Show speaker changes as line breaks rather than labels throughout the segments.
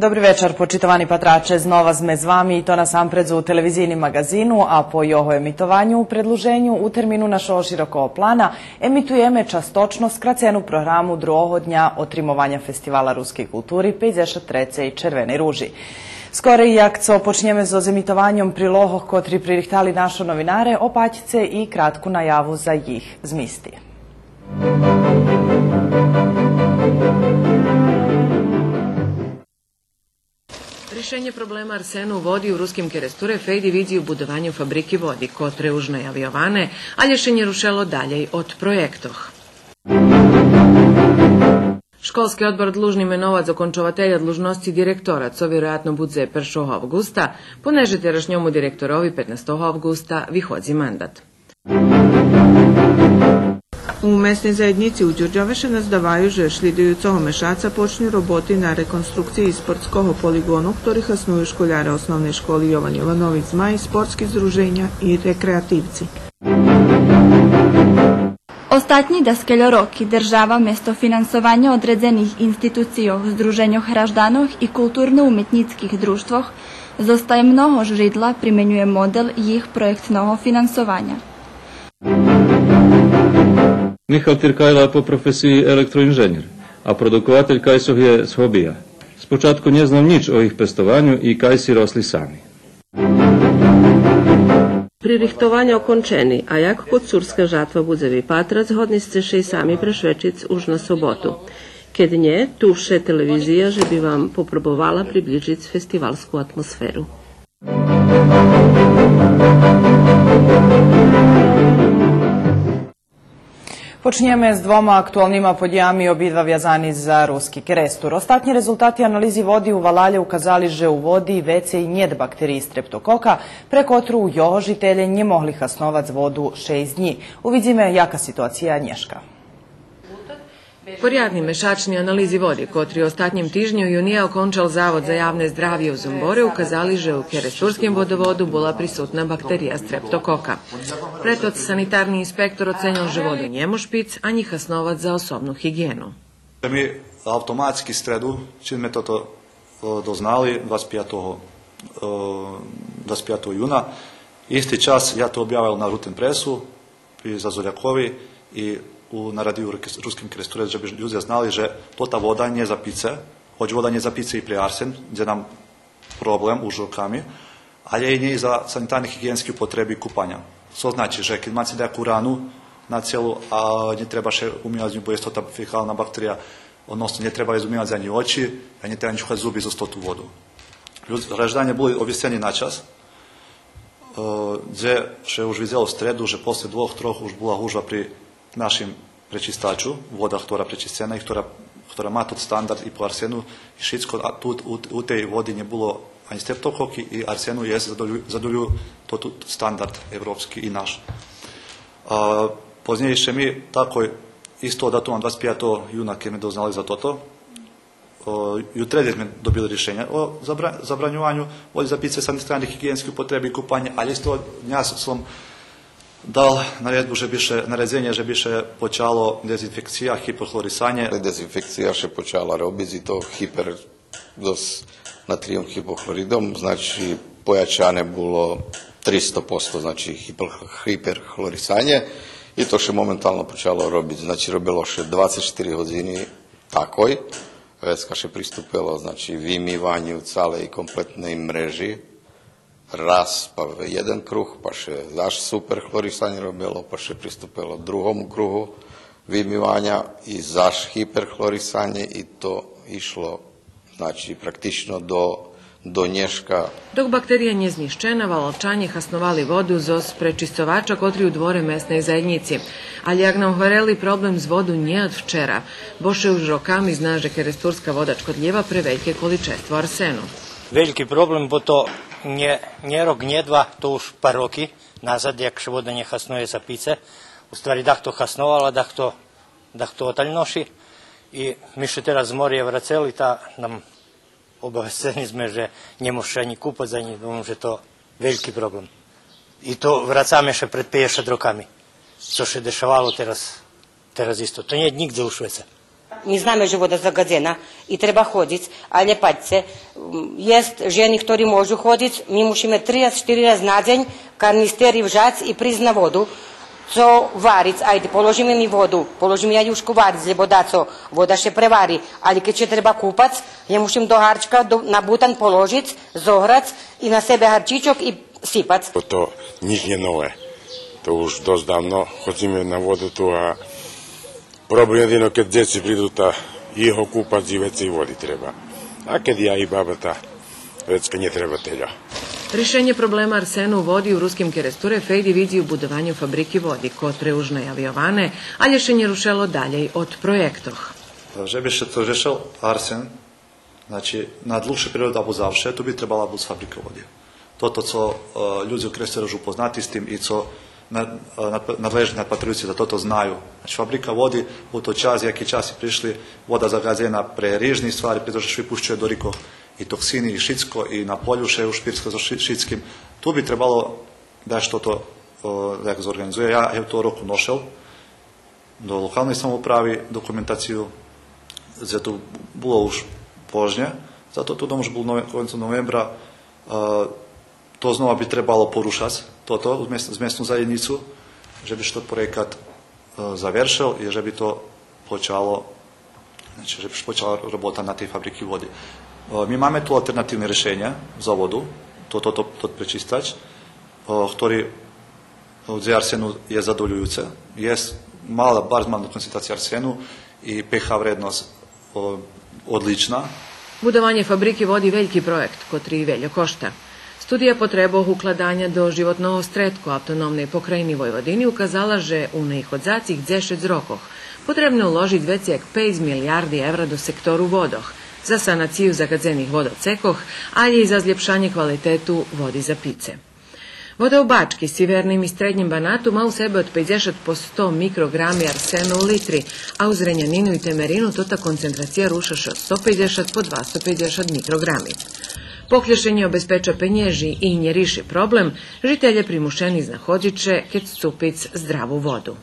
Dobry večer, počitavani patrače. Znova sme z vami i to nasампред у телевизийни магазину, а по його емітуванню у предложенню у терміну нашого широкого плана емітуємо часточно скрацену програму другого дня отримування фестивала руської культури 53. Червеnej ruži. Skoro jak co počnjeme z emitovanjem prilohoh kotri pririhtali naše novinare, opaćice i kratku najavu za jih zmisti. Rješenje problema arsenu u vodi u ruskim keresture fejdi vidi u budovanju fabriki vodi, kotre už najavljovane, a lješenje rušelo dalje od projektoh. Školski odbor dlužni menovat zakončovatelja dlužnosti direktora, co vjerojatno budze 1. avgusta, poneže terašnjomu direktorovi 15. avgusta vyhodzi mandat.
У местній заєдніці у Đurđeviše наздавають, що слідуючого місяця почнуть роботи на реконструкції спортського полігону, який існують школяри основної школи Jovan Jovanović Zmaj, спортські здруження і рекреативці.
Ostatni daskeleroki država mjesto finansovanja odredzenih institucijov, združenjoh hraždanoh i kulturno-umetnickih društvoh zostaje mnoho žridla primjenjuje model jih projektnog finansovanja.
Michal Tyrkajla po profesiji elektroinženjer, a produkovatelj kajsov je z hobija. Spočatku nie znam nič o ich pestovanju i kajsi rosli sami.
Pririchtovanje okončeni, a jak kod surska žatva budzevi patra, zhodni ste še i sami prešvečic už na sobotu. Kad nje, tu še televizija, že bi vam poprobovala približiti festivalsku atmosferu.
Počnijeme z dvoma aktualnima podjami, obidva vjazani za ruski kerestur. Ostatnji rezultati analizi vodi u Valalje ukazali, že u vodi vece i njet bakteriji streptokoka, prekotru u joho žitelje nje mohli hasnovat vodu 6 dni. Uvidime jaka situacija Nješka. Porjadni mešačni analizi vodi, kotri ostatnjem tižnju junija okončal Zavod za javne zdravje u Zombore, ukazali, že u keresturskim vodovodu bila prisutna bakterija streptokoka. Pretot sanitarni inspektor ocenjal, že vodu njemu špic, a njih hasnovat za osobnu higijenu.
Mi automatski stredu, čim me to doznali 25. juna, isti čas ja to objavil na Ruten presu pri Zazorjakovi i na radiju ruskim keresture, že bi ljudi znali, že to ta voda nje za pice, hoć voda nje za pice i pri arsen, gdje nam problem u žurkami, ali je i nje za sanitarni higijenski upotrebi kupanja. To znači, že kad maci daje kuranu na cijelu, a nje treba še umivati nju, bo je to ta fekalna bakterija, odnosno nje treba izumivati za nju oči, a nje treba njuhati zubi za stotu vodu. Raždanje bili objeseni na čas, gdje še už vidjelo stredu, že posle 2-3 už bila hužba pri našim prečistaču, voda, ktora prečistena i ktora ma tut standard i po arsenu i šitsko, a tu u tej vodi nje bilo ani streptokoki i arsenu je zadolju to tut standard evropski i naš. Poznije še mi tako isto datumom 25. juna kad me doznali za toto, jutre smo dobili rješenje o zabranjovanju vodi za pice, sanitarnih higijenskih upotrebi i kupanje, ali isto dnja sam dal naredbu, naredzenje, že bi še počalo dezinfekcija, hipohlorisanje.
Dezinfekcija še počala robić i to hiperdos natrijom hipohloridom, znači pojačane bilo 300%, znači hiperhlorisanje i to še momentalno počalo robić. Znači robilo še 24 hodini takoj, veska še pristupilo znači vymivanju cale i kompletnej mreži, raz pa jeden kruh, pa še zaš super hlorisanje robilo, pa še pristupilo drugomu kruhu vymivanja i zaš hiperhlorisanje i to išlo znači praktično do Nješka.
Dok bakterija nje zniščena, Valalčanje hasnovali vodu zos prečistovača kotri u dvore mesnej zajednici. Ali jak nam hvareli problem z vodu nje od včera, boše už rokami zna, že keresturska voda škodljiva preveljke količestvo arsenu.
Veliki problem, bo to nje rok, nje dva, to už par roki nazad, jak še voda nje hasnuje za pice. U stvari dah to hasnovala, dah to otaljnoši. I mi še teraz z morje vraceli, ta nam obavesteni sme, že nje može ani kupat za njih, že to veliki problem. I to vracame še pred 50 rokami. Co še dešavalo teraz isto. To nije nigdje u Šveca.
my znamy, że woda zagadzena i trzeba chodzić, ale patrzcie, jest żeny, które mogą chodzić, my musimy 3-4 razy na dzień karnistery wziąć i przyjść na wodę, co warić, ajde, položimy mi vodu, položimy jajušku varić, lebo da, co voda się prevari, ali keď treba kupać, ja musim do harčka na butan položić, zohrać i na sebe harčičok i sipać.
To nič nie nové, to už dosť dávno chodíme na vodu tu a problem jedino keď djeci pridu ta iho kupać i već i vodi treba, a kad ja i baba ta već nie treba telja.
Rješenje problema arsenu u vodi u ruskim Keresture Fejdi vidi u budovanju fabriki vodi, kotre už najavljovane, a rješenje rušelo dalje od projektoh.
Že bi se to rješel arsen, znači na dlhší period abu zavše, tu bi trebala biti fabrika vodi. Toto, co ljudi u Keresture žu poznati s tim i co nadležni nadpatrijuci da toto znaju. Znači fabrika vodi, u to čas, jaki časi prišli, voda zagadzena pre rižnih stvari, pretože svi pušćuje do riko i toksini i šitsko i na poljuše u špirsko za šitskim. Tu bi trebalo da što to zorganizuje. Ja je to roku nošel do lokalnej samoupravi dokumentaciju, zato bilo už požnje, zato tu domož bilo koncom novembra, to znova bi trebalo porušati toto z mestnu zajednicu, že bi što projekat završil i že bi to počalo, znači že bi počala robota na tej fabriki vodi. Mi máme tu alternatívne rešenia za vodu, to prečistač, ktorý za arsenu je zadovoljujúce. Je bar malá koncentracija arsenu i pH vrednosť odlična.
Budovanje fabriki vodi veliki projekt, kotri veljo košta. Studija potreboh ukladanja do životnog stretku autonomnej pokrajini Vojvodini ukazala, že u nejchodzacích 10 rokoch potrebno uložiti veći jak 5 milijardi evra do sektoru vodoh, za sanaciju zagadzenih vodocekoh, ali i za zljepšanje kvalitetu vodi za pice. Voda u Bački, Sivernim i Srednjim Banatu ma u sebe od 50 po 100 mikrogrami arsenu u litri, a u Zrenjaninu i Temerinu tota koncentracija rušaša od 150 po 250 mikrogrami. Poklješenje obezpeča penježi i nje riši problem, žitelje primušeni znahodžiće keď cupic zdravu vodu.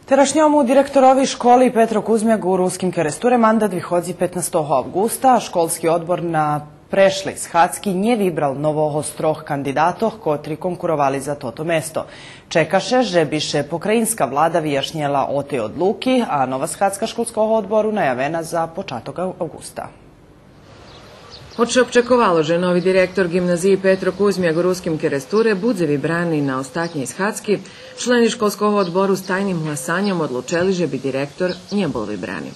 Terašnjomu direktorovi školi Petro Kuzmjak u Ruskim Keresture mandat vyhodzi 15. avgusta. Školski odbor na prešli Shadski nje vibral novoho stroh kandidatoh, kotri konkurovali za toto mesto. Čekaše, že biše pokrajinska vlada vyjašnjela o tej odluki, a nova Shadska školskog odboru najavena za početak avgusta.
Očekovalo, že novi direktor gimnaziji Petro Kuzmjak u Ruskim Keresture budzevi brani na ostatnje iz Shadski, členi školskog odboru s tajnim glasanjem odlučili, že bi direktor nje bol vybrani.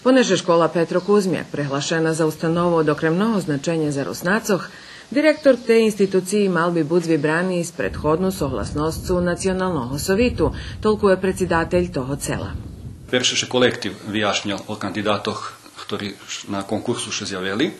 Poneže škola Petro Kuzmjak prehlašena za ustanovo od okremnoho značenja za Rusnacoh, direktor te instituciji mal bi bud vybrani iz prethodnu sohlasnoscu nacionalnog sovitu, toliko je predsjedatelj toho cela.
Peršeše kolektiv vyjašnjal o kandidatoh, ktorí na konkursu še zjaveli,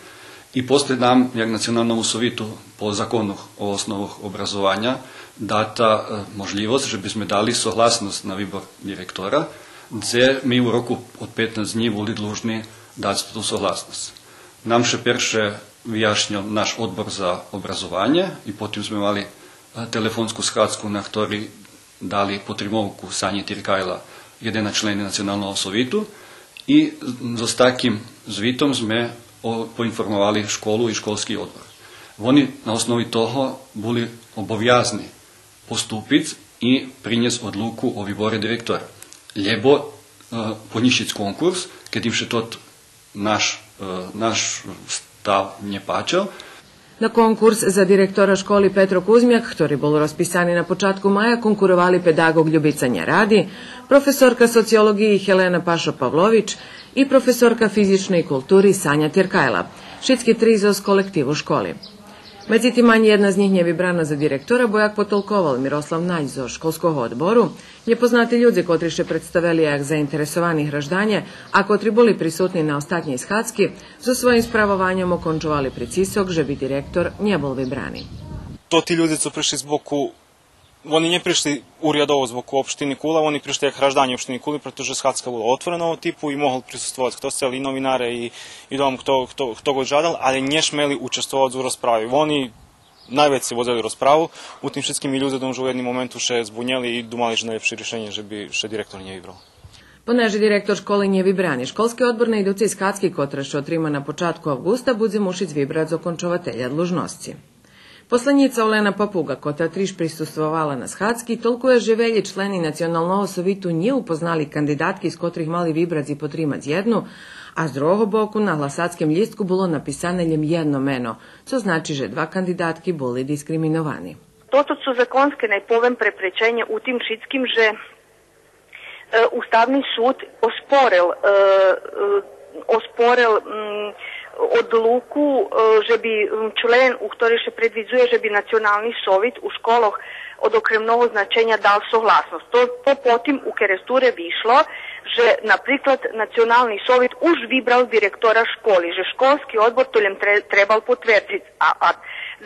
i poslije nam, jak nacionalnom sovitu po zakonu o osnovoh obrazovanja, data možljivost, že bismo dali sohlasnost na vybor direktora, gdje mi u roku od 15 dní boli dlužni dati tu sohlasnost. Nam še perše vyjašnjal naš odbor za obrazovanje i potim smo imali telefonsku Shadsku na ktorý dali potrimovku Sanje Tirkajla, jedena členi nacionalnog sovitu, i s takim zvitom sme poinformovali školu i školski odbor. Oni na osnovi toho boli obovjazni postupiti i prinjes odluku o vybore direktora. Ljebo ponišic konkurs, keď im še tot naš stav nje pačal.
Na konkurs za direktora školi Petro Kuzmjak, ktorý bol rozpisani na počatku maja, konkurovali pedagog Ljubica Njaradi, profesorka sociologiji Helena Pašo-Pavlović i profesorka fizične i kulturi Sanja Tirkajla, šitski trizos kolektiv u školi. Međutim, ani jedna z njih nje vybrana za direktora, bo jak potolkoval Miroslav Nađ zo školskog odboru, nepoznati ljudi kotri še predstavili jak zainteresovani hraždanje, a kotri boli prisutni na ostatnjej Shadski, za svojim spravovanjem okončovali pricisok, že bi direktor nje bol vybrani.
To ti ljudi su prišli zboku, oni nije prišli u Rjadovo zboku opštini Kula, oni prišli jak hraždanje opštini Kuli, protože Shadska bila otvorena o tipu i mohli prisustvovati kto se i novinare i dom kto god žadal, ali nje šmeli učestvovati u raspravi. Oni najveć se vozili raspravu, u tim všetkimi ljudom že u jednom momentu še zbunjeli i dumali že najlepše rješenje, že bi še direktor nje vybral.
Понеже директор школи не вибрани, школски одбор на идуци з Хацки, котра ще отрима на початку августа, буде мушить вибрати закончователя длужності. Послаnica Олена Папуга, котра триш присуствувала на Схацки, толкує, že velji члени Національного совіту не упознали кандидатки, з котрих мали вибрати потримати jednu, a z druhого боку na glasačkem listku bolo napисane len jedno meno, co znači, že dva kandidatki boli diskriminovani.
Toto su zakonske najpovem preprečenja u tim šitskim, že Ustavni sud osporil odluku, že bi člen, u ktorý še predvidzuje, že bi Nacionalni sovit u školoh od okremnog značenja dal soglasnost. To potim u keresture višlo, že, napriklad, Nacionalni sovit už vibral direktora školi, že školski odbor to ljem trebal potvrditi, a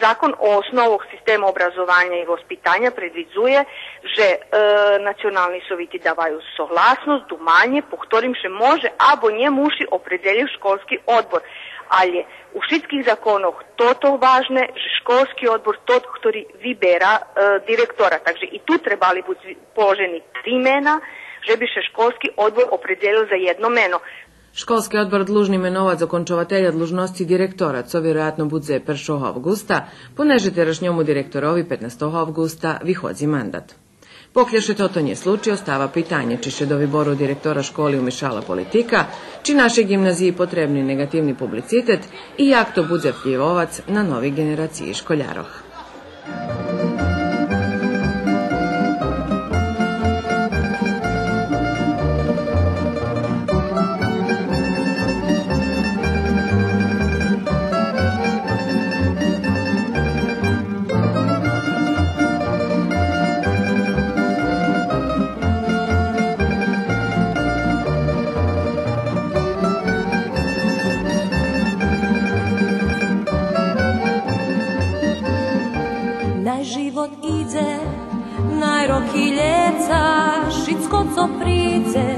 Zakon o osnovog sistema obrazovanja i vaspitanja predvidzuje, že Nacionalni soviti davaju soglasnost, dumanje, po ktorim še može, abo nje muši opredeljiv školski odbor. Ali u šitskih zakonoh toto važne, že školski odbor tot, ktorý vybera direktora. Takže i tu trebali biti položeni 3 mena, že bi še školski odbor opredelil za jedno meno.
Školski odbor dlužni imenovati zakončovatelja dlužnosti direktora, co vjerojatno bude 1. avgusta, poneže terašnjomu direktorovi 15. avgusta vyhodzi mandat. Poklješe toto nije slučaj, ostava pitanje či še do vyboru direktora školi umešala politika, či našoj gimnaziji potrebni negativni publicitet i jak to bude vpljivovac na novi generaciji školjaroh.
Život ide, najroky ljeca, šitsko co príde,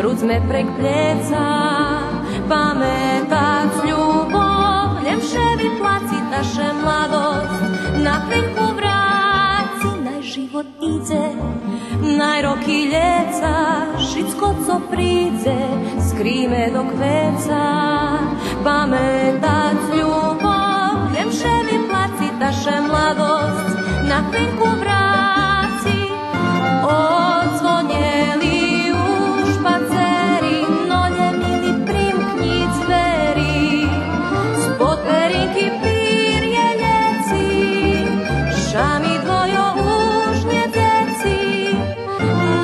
rudzme prek pleca, pamätať ľubov, len vše vyplacit naše mladost, na chvíľku vráci, život ide, najroky ljeca, šitsko co príde, skríme do kveca, pamätať ľubov, len vše vyplacit naše mladost, na chvíľku vráci, odzvonili už pacery, no nemili primkni dveri, spod perinky pírje leci, šami dvojo už nie deci,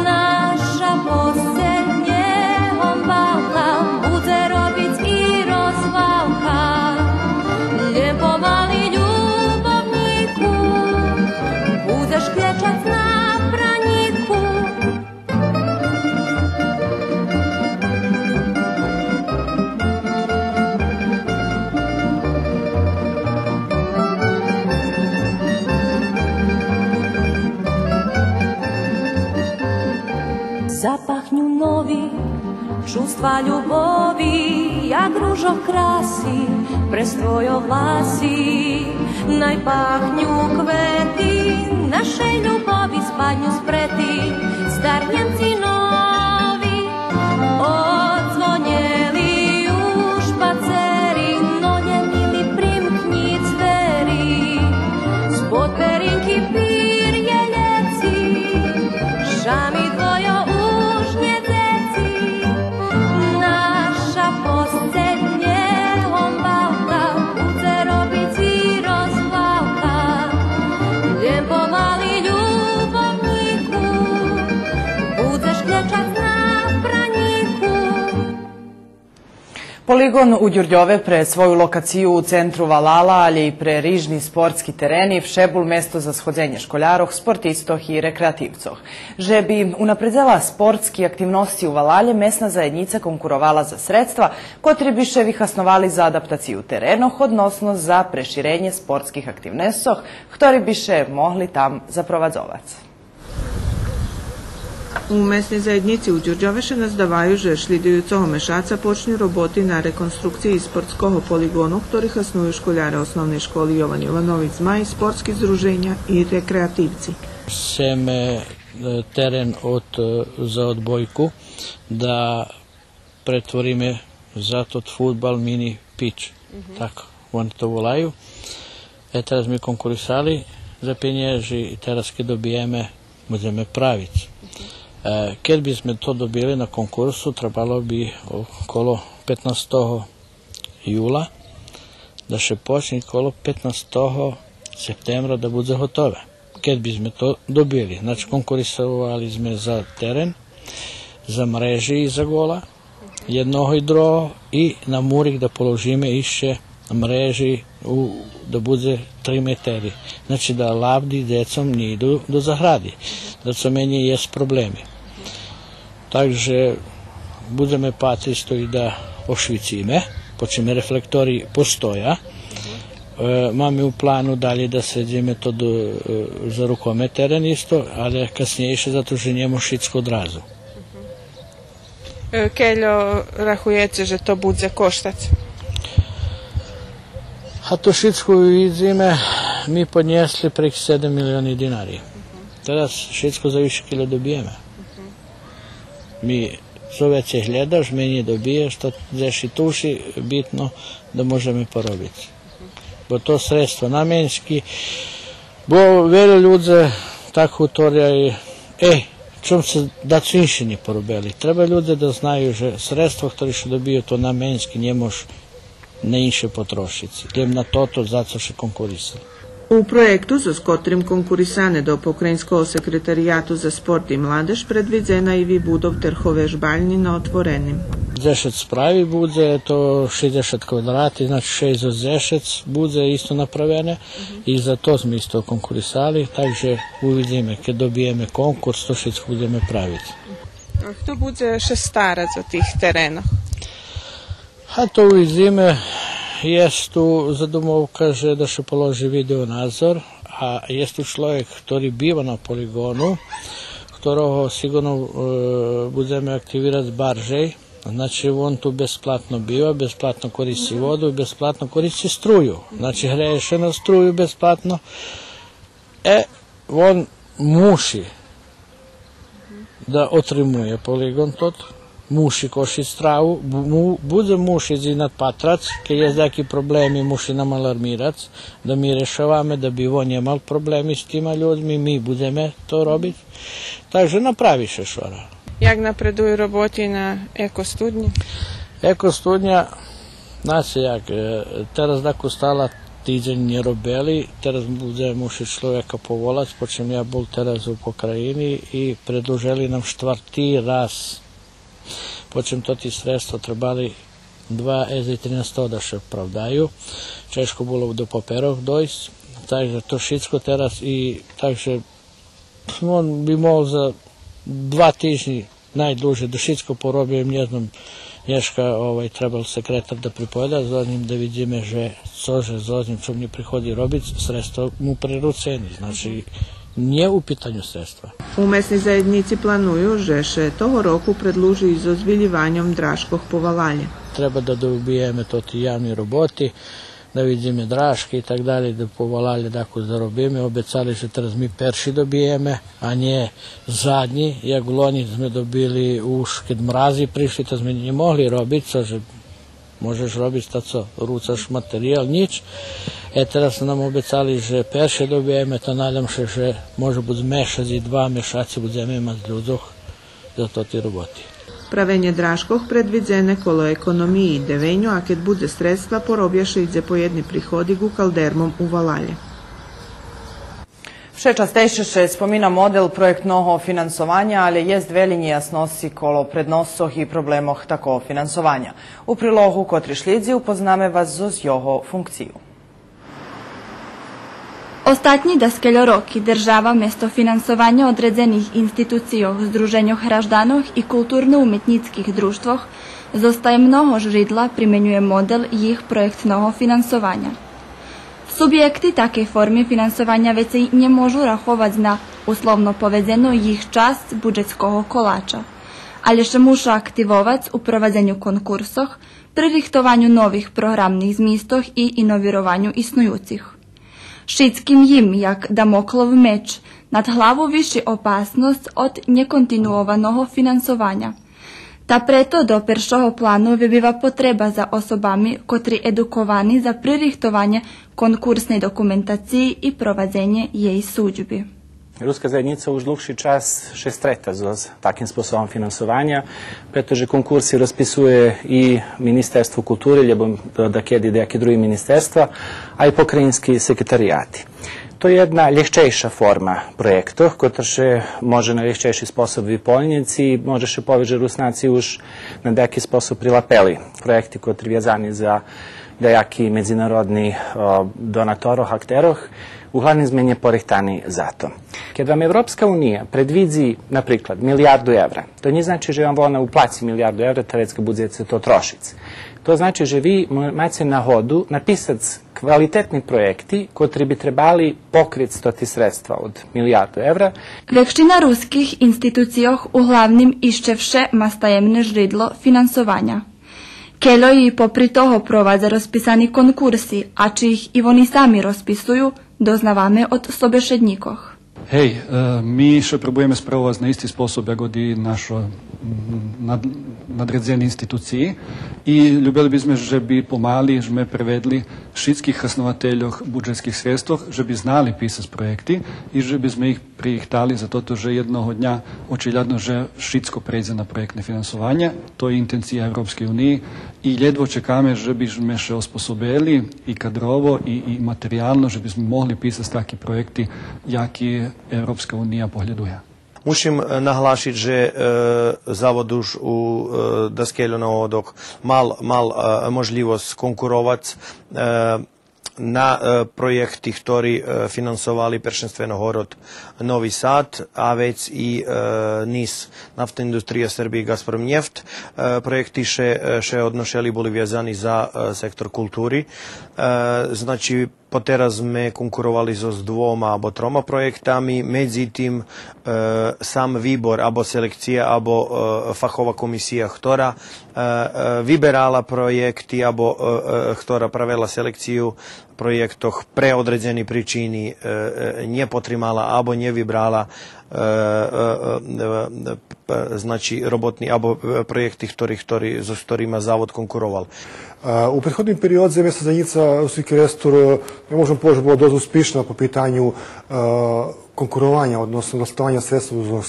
naša posteľ nehombalka, bude robiť i rozvalka, len pomaly ľubovníku, budeš kliečať na praníku. Zapachňu nový, čustva ľubovi, jak rúžo krásy, pres tvojo vlasy. Najpachňu kvety, našej ľubovi spadňu sprety, starnenci noví. Odzvonili už pacery, no nemili primkni dveri, spod perinky pírje leci, šami dvojo už nie deci, naša posteľ nehombalka, bude robiť i rozvalka, len pomaly ľubovníku, budeš kliečať na praníku.
Poligon u Đurđove pre svoju lokaciju u centru Valala, ali i pre rižni sportski tereni, všebul mesto za shodzenje školjaroh, sportistoh i rekreativcoh. Že bi unapredzela sportski aktivnosti u Valalje, mesna zajednica konkurovala za sredstva, kotri bi še vyhasnovali za adaptaciju terenoh, odnosno za preširenje sportskih aktivnesoh, ktori bi še mohli tam zaprovazovac.
U mesnій заєдниці у Đurđoveše наздавають, že слідуючого мешаca počnju роботи на реконструкції спортського полігону, ktorих існують школяри основної школи Jovan Jovanović Zmaj, sportski združenja i rekreativci.
Sem teren za odbojku, da pretvorime za tot futbal mini pitch. Tako, oni to volaju. Teraz mi konkurisali za penježi i teraz kad dobijeme, budeme praviti. Kad bismo to dobili na konkursu, trebalo bi okolo 15. jula, da še počne okolo 15. septembra da bude gotove. Kad bismo to dobili, znači konkurisovali smo za teren, za mreži i za gola, jednoho i drugo, i na murik da položime išće mreži da bude 3 meteri. Znači da labdi decom ne idu do zahradi, da co meni jest problemi. Takže budeme patri stoji da ošvicime, počeme reflektori postoja. Mamy u planu dalje da sređime to za rukome teren isto, ali kasnije še zato že njemo šitsko odrazu.
Keljo rahujete, že to bude koštac?
A to šitsko zime mi podnjesli prek 7 milioni dinari. Teraz šitsko za više kilo dobijeme. Mi zovece gledaš, meni dobiješ, to zeši tuši, bitno da možemo porobiti. Bo to sredstvo namenski, bo velo ljudze tako utorjaju, čom se da su inšini porobili. Treba ljude da znaju, že sredstvo koje še dobiju to namenski, nje mož ne inše potrošiti. Ljem na to zato še konkurisali.
U projektu, za kotrem konkurisane do Pokrajinskого sekretarijatu za sport i mladež, predviđena i vi budov terhove žbaljni na otvorenim.
10 spravi bude, to 60 kvadrati, znači 6 za 10 bude isto napravene i za to smo isto konkurisali, takže uvidíme, kad dobijeme konkurs, to všetko budeme praviti.
A kto bude še starac od tih terena?
A to uvidíme, jest tu zadomovka, že da še položi video nadzor, a jest tu človek, ktorý biva na poligonu, ktorého sigurno budeme aktivirati baržej. Znači on tu besplatno biva, besplatno koristi vodu i besplatno koristi struju. Znači hreje še na struju besplatno. On muši da otrimuje poligon tot, muši koši stravu, bude muši zinat patrac, kad je neki problemi muši nam alarmirac, da mi rešavame, da bi on jemal problemi s tima ljudmi, mi budeme to robiti. Takže napraviše šora.
Jak napreduju roboti na ekostudnji?
Ekostudnja, znači jak, teraz dako stala týdzeň nerobili, teraz bude muši človeka povolať, počem ja bol teraz u pokrajini i predložili nam 4. raz. Počem to ti sredstva trebali 2,13 da še pravdaju, češko bolo do paperov dojsť, takže to všetko teraz i takže on bi mohol za 2 týždni najdluže da všetko porobio, ne znam, Nješka trebal sekretar da pripoveda za njim da vidíme, že cože za njim čo mi prihodi robiti, sredstva mu preruceni, znači nije u pitanju sredstva.
U mesni zajednici planuju, že še toho roku predluži z ozbiljivanjem Draškog povalalja.
Treba da dobijeme to ti javni roboti, da vidíme Draške i tak dalje, da povalalje tako zarobime. Obecali, že teraz mi perši dobijeme, a nje zadnji, jak u loni sme dobili už, kad mrazi prišli, to sme ne mogli robiti, so že možeš robiti taco, rucaš materijal, nič. Teraz nam obecali, že perše dobijeme, to nadam se, že može bud mešaci, 2 mešaci budeme imati ljudoh za to ti roboti.
Pravenje Draškog predviđene kolo ekonomiji i devenju, a kad bude sredstva porobjaše idze po jedni prihodi gu kaldermom u Valalje.
Še častejše spomina model projektnoho finansovanja, ali jest velji jasnosti kolo prednosoh i problemoh tako finansovanja. U prilohu kotri šlidzi upozname vas z jeho funkciju.
Ostatní daskeľo roky država mesto finansovanja odredzených institucijoh, združenjoh hraždanoh i kulturno-umetnických društvoh zostaje mnoho žridla primenjuje model jih projektnoho finansovanja. Subjekti takej formy finansovanja veci ne môžu rachovať na uslovno povedeno jih časť budžetského koláča, ale še muša aktivovať u provedzenju konkursoh, pri richtovanju novih programnih zmistoh i inovirovanju isnujúcich. Šitskim jim, jak Damoklov meč, Над главу виши опасност од неконтинуованого финансовanja. Та прето до першого плану вибива потреба за особами котри едуковани за пририхтовanje конкурсnej документацiji i проведення jej судьби.
Ruska zajednica už dlhší čas še streta s takým spôsobom finansovanja, pretože konkursi rozpisuje i Ministerstvo kulture, lebo dakedy nejaké drugi ministerstva, a i pokrajinski sekretarijati. To je jedna ljehčejša forma projektov, koja še može na ljehčejši sposob vypolnjenici i može še poveže Rusnaci už na neki sposob prilapeli projekti koji su vezani za dejaki međunarodni donatoroh, akteroh, uglavnom zmenje porihtani za to. Kad vam Evropska unija predvidzi, na priklad, €1 milijardu, to ne znači že vam ona uplaci €1 milijardu, teoretska budžet se to trošic. To znači že vi imate na hodu napisac kvalitetni projekti koji bi trebali pokriti toti sredstva od €1 milijardu.
Većina ruskih institucijoh uglavnim iščevše mastajemne žridlo finansovanja. Keljo i popri toho provadza rozpisani konkursi, a či ih i oni sami rozpisuju, doznavame od sobešednikoh.
Hej, mi še probujeme spravovati na isti sposob, jak i našo nadredzeni instituciji i ljubili bismo, že bi pomali, že me prevedli všetkých osnovateljoh budžetskih sredstv, že bi znali pisati projekti i že bismo ih prihtali za to, že jednoho dňa očiljadno, že všetko prejde na projektne finansovanje. To je intencija Evropske unije i jedvo čekame, že bismo še osposobili i kadrovo i materijalno, že bismo mogli pisati takvi projekti, jaki Evropska unija pohleduje.
Musím nahlášiť, že Zavod už u Daskeľu na Odok mal možlivosť konkurovať na projekty, ktorí finansovali prvenstveno Horod Novi Sad, a već i NIS, Naftna industrija Srbije, Gazprom Neft. Projekti še odnošeli boli vjazani za sektor kulturi. Znači, poteraz sme konkurovali so s 2 alebo 3 projektami, medzi tým sam výbor, abo selekcija, abo fachová komisija, ktorá vyberala projekty, abo ktorá pravila selekciju projektoch pre određeni pričini nepotrimala, abo nevybrala znači robotni, abo projekti, s ktorýma Zavod konkuroval.
U prethodnim period mjesta zajednica Ruski restor ne možemo poći bila dosta uspješna po pitanju konkurovanja, odnosno dostavanja sredstva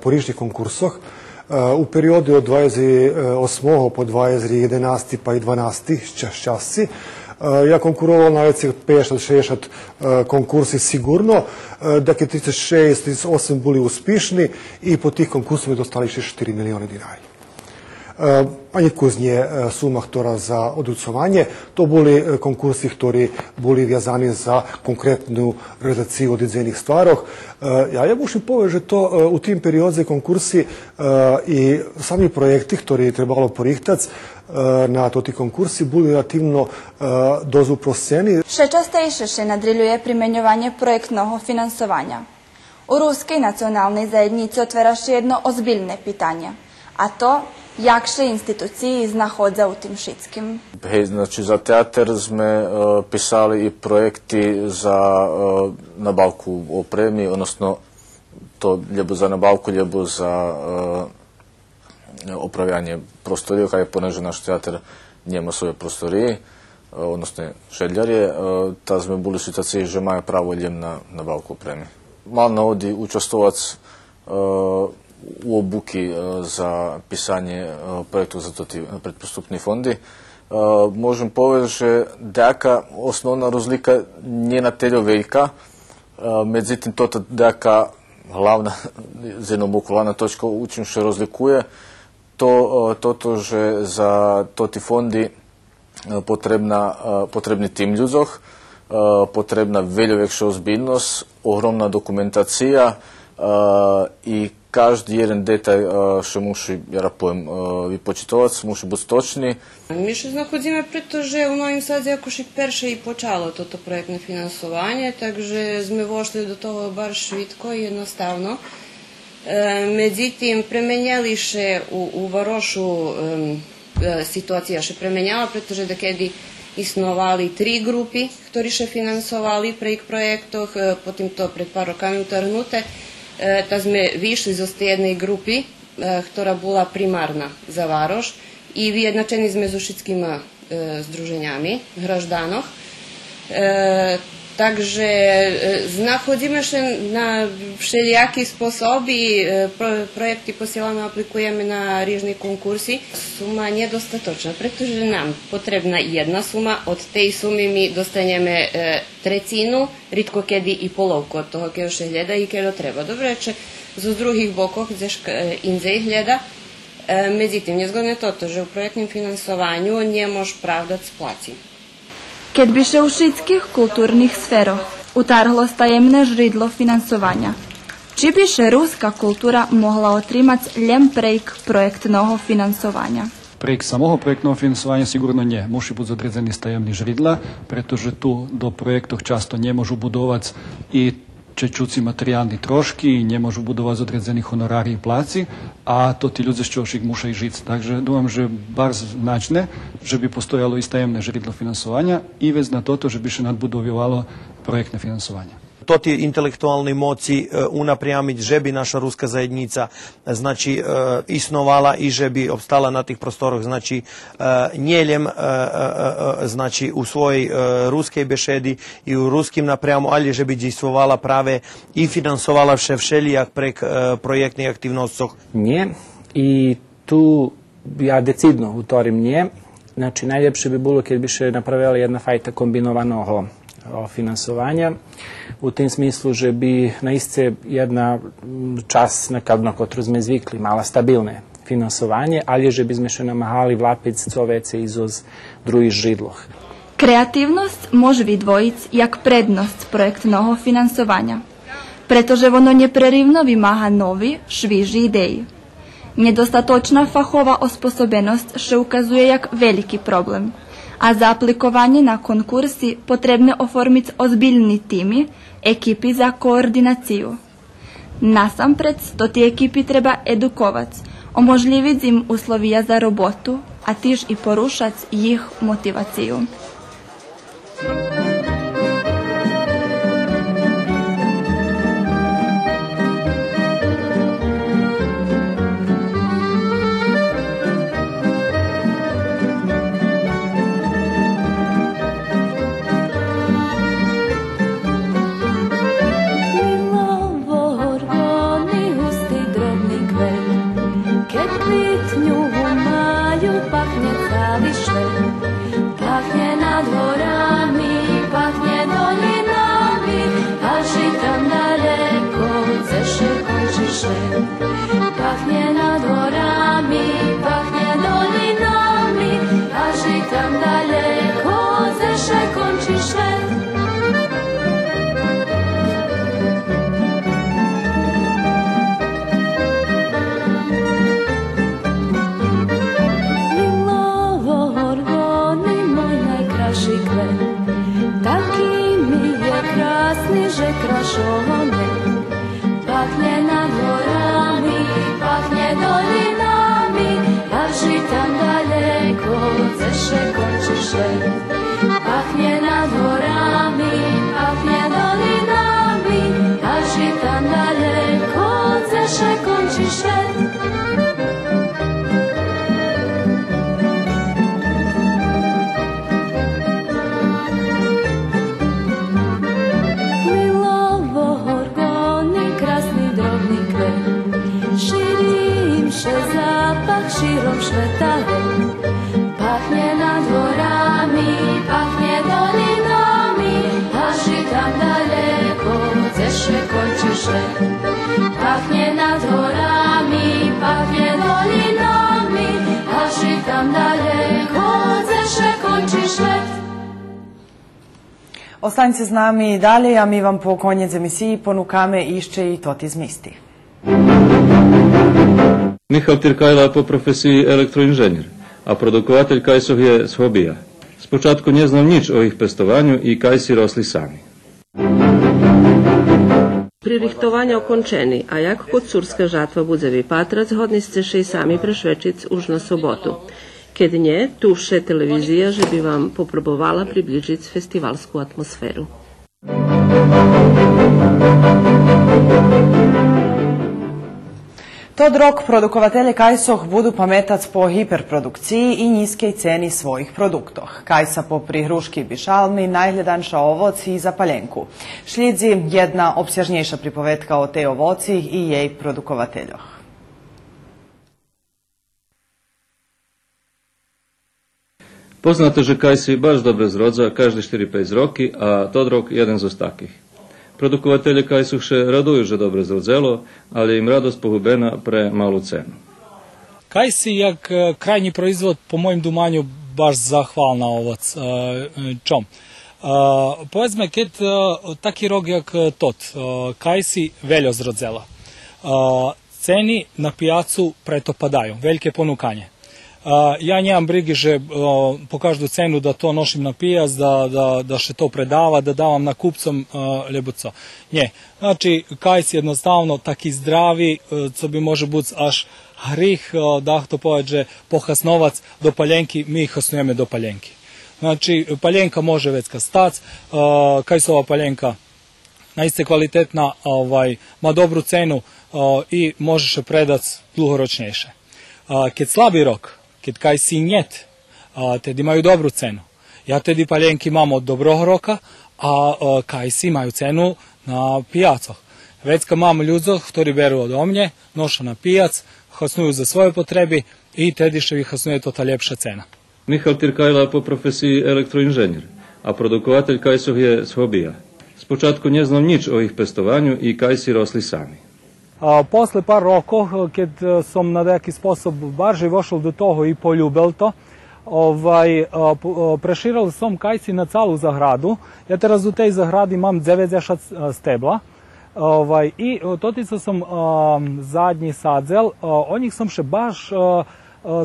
po ričnih konkursoh. U periodu od 28. po 2011. pa i 12. časci ja konkuroval na već 50-60 konkursi sigurno, dakle 36-38 bili uspješni i po tih konkursima dostali 4 miliona dinari. A nikuznie suma, ktorá za odrucovanie, to boli konkursi, ktorí boli viazaní za konkrétnu realizáciu odredzených stvároch. Ja musím povedať, že to u tým periódze konkursi i sami projekti, ktorí trebalo porihtať na toti konkursi, boli relativno dosť uprostení.
Še častejše še nadriljuje primenjovanje projektnog finansovanja. U Ruskej nacionalnej zajednici otvara še jedno ozbiljne pitanje, a to jak še instituciji znahodza u tim šitskim?
Znači, za teater sme pisali i projekti za nabavku opremi, odnosno to ljebo za nabavku, ljebo za opravljanje prostorije, kada je poneže naš teater njema svoje prostorije, odnosno šedljarje, ta sme bili situaciji, že maja pravo ljem na nabavku opremi. Malo ovdje učestovac u obuki za pisanje projektu za toti predpristupni fondi. Možem povedati, že dejaka osnovna rozlika njena teljo veljka, međutim tota dejaka glavna, z jednom oku glavna točka u čem še rozlikuje, to že za toti fondi potrebni tim ljudzoh, potrebna veljovekša ozbiljnost, ogromna dokumentacija i każdy jeden detaj še muši, ja rapujem, vypočitovac, muši biti točni.
Mi še znaходимо, pretože u Novim Sad jakož i perše i počalo toto projektne finansovanje, takže sme vošli do toho bar švitko i jednostavno. Međutim, premenjali še u Varošu situacija še premenjala, pretože da kedi існували 3 групи, які ще фінансували при їх проєктах, потім то перед пару роками утягнуте, та ми вийшли з однієї групи, яка була примарна за Варош, і виєдначені з мезушицькими združeniami graždanoch. Takže znachodíme sa na všelijaký spôsob i projekty posielame, aplikujeme na rôzne konkursy. Suma nedostatočná, pretože nám potrebná jedna suma, od tej sumy my dostaneme trecinu, ritko kedy i polovku od toho, keď sa hľada i keď treba. Dobre, že zo druhých bokov, kde inzej hľada. Međutim, nezgodno je to, že u projektnom finansovanju не može pravdati splaci.
Keď by še u všetkých kultúrnych sféroch utarhlo tajemné žridlo finansovania, či by še ruska kultúra mohla otrimať len prejk projektného finansovania?
Prejk samého projektného finansovania sigurno nie. Musi byť odredzení tajemní žridla, pretože tu do projektov často nemôžu budovať i čečúci materiálni trošky, nemôžu budovať odredzený honorári i pláci, a to tí ľudia z čoho musia žiť. Takže dúfam, že bardzo značné, že by postojalo i tajemné žridlo finansovania i vec na toto, že by še nadbudovalo projektne finansovanje.
To ti intelektualni moci unaprijamiť, že by naša ruska zajednica znači isnovala i že by obstala na tých prostoroch, znači nieljem znači u svojej ruskej bešedi i u ruskim naprijamu, ali že by dejstvovala práve i finansovala všelijak prek projektnih aktivnostoch.
Nie. I tu ja decidno utorim nie. Znači najljepše bi bilo kad bi še napravila jedna fajta kombinovanog finansovanja, u tem smislu, že bi naiste jedna čas, na kotru sme zvykli, mala stabilne finansovanje, ali že bi sme še namahali vlapic co vece izoz drugih židloh.
Kreativnost može vidvojiť jak prednost projektného finansovanja, pretože ono neprerivno vymáha novi, šviži ideji. Nedostatočna fachova osposobenost še ukazuje jak veliki problem, a za aplikovanje na konkursi potrebne oformiť ozbiljni timi, ekipi za koordinaciju. Nasampred, to ti ekipi treba edukovať, omožljiviť im uslovija za robotu, a tiž i porušać ich motivaciju.
Pachnie nad horami, pachnie dolinami, aż i tam daleko zesze kończy szlem. Pachnie nad horami, pachnie dolinami, aż i tam daleko zesze kończy szlem. Że kraszone pachnie nad horami, pachnie dolinami, aż i tam daleko zesze kończy szlem. Pachnie nad horami, pachnie dolinami, aż i tam daleko zesze kończy szlem. Zapach širom švetave, pachnie nad horami, pachnie dolinami, aż i tam daleko zesze kończy szlem. Pachnie nad horami, pachnie dolinami, aż i tam daleko zeše kończy šlem.
Ostaňte s nami dalje, a mi vam po konec emisiji ponukame išće i to ti zmisti.
Michal Tyrkajla je po profesiji elektroinženjer, a produkovatelj kajsov je z hobija. Spočatku nie znam nič o ich pestovanju i kajsi rosli sami.
Pririchtovanja okončeni, a jak kot surska žatva budzevi patrac, hodni ste še i sami prešvečic už na sobotu. Keď nie, tuše televizija že bi vam poprobovala približiti festivalsku atmosferu.
Tod rok produkovatelje Kajsoh budu pametac po hiperprodukciji i niskej ceni svojih produktoh. Kajsa popri hruški bišalmi, najgledanša ovoci i zapaljenku. Šlidzi jedna obsjažnjejša pripovetka o tej ovoci i jej produkovateljoh.
Poznato, že Kajsi baš dobre zrodza každý 4-5 roky, a tod rok jeden zo takih. Produkovatelje Kajsuh še raduju, že dobre zrodzelo, ali im radost pohubena pre malu cenu.
Kajsi jak krajnji proizvod, po mojem dumanju, baš zahvalna ovoc. Čom? Povedzme, keď taki rok jak tot, Kajsi veljo zrodzela. Ceni na pijacu preto padaju, velike ponukanje. Ja njemam brigi, že po každú cenu da to nošim na pijac, da še to predava, da davam na kupcom lebo co. Nje, znači Kajsi jednostavno taki zdravi, co bi može buc až hrih, da to povedže pohasnovac do paljenki, mi hasnujeme do paljenki. Znači paljenka može vecka stac, Kajsova paljenka naiste kvalitetna, ma dobru cenu i možeš predac dlugoročnejše. Keď slabi rok, keď Kajsi njet, tedy imaju dobru cenu. Ja tedy paljenki imam od dobrog roka, a Kajsi imaju cenu na pijacoh. Već kad imamo ljudzoh, ktori beru od omnje, noša na pijac, hasnuju za svoje potrebi i tedy še vi hasnuje to ta ljepša cena.
Michal Tirkajla po profesiji elektroinženjer, a produkovatelj Kajsoh je z hobija. Spočatku ne znam nič o ih pestovanju i Kajsi rosli sami.
Posle par rokov, keď som na neki sposob barže vošel do toho i poljubil to, preširal som Kajsi na calu zahradu. Ja teraz u tej zahradi imam 90 stebla i totico sam zadnji sadzel. O njih sam še baš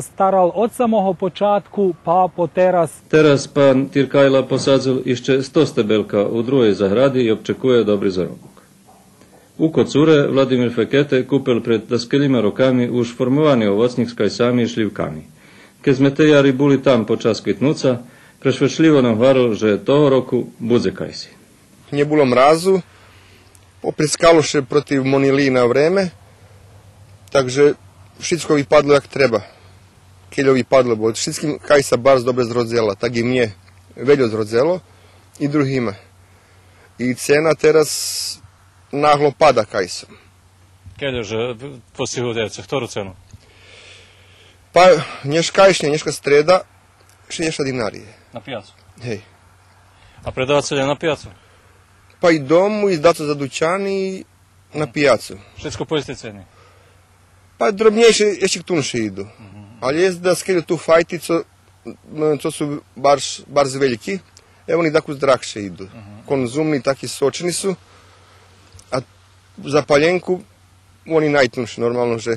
staral od samoho počatku pa po teraz.
Teraz pan Tirkajla posadzel ešte 100 stebelka u druhej zahradi i občekuje dobri zarobok. Uko cure Vladimir Fekete kupil pred daskeljima rokami už formovani ovocnik s kajsami i šljivkami. Keď sme te jari buli tam počas kvitnuca, prešvečljivo nam hvaril, že toho roku budze Kajsi.
Nie bilo mrazu, opriskalo še protiv moniliji na vreme, takže všetko vypadlo jak treba. Keľo vypadlo, bo všetkým Kajsa bardzo dobre zrodzela, tak i mne veľo zrodzelo i druhima. I cena teraz naglo pada Kajsom.
Keľo, že posihujete, ktorú cenu?
Pa nješkajšnja, nješka streda, 60 dinarije.
Na pijacu?
Hej.
A predavatelja na pijacu?
Pa i domu, i zdato za dućan i na pijacu.
Všetko po istej ceni?
Pa drobnejše, ešte k tunše idu. Ali jest da skelju tu fajtico, to su barz veliki, evo oni tako zdrakše idu. Konzumni, taki sočni su, a za paljenku oni najtunši, normalno, že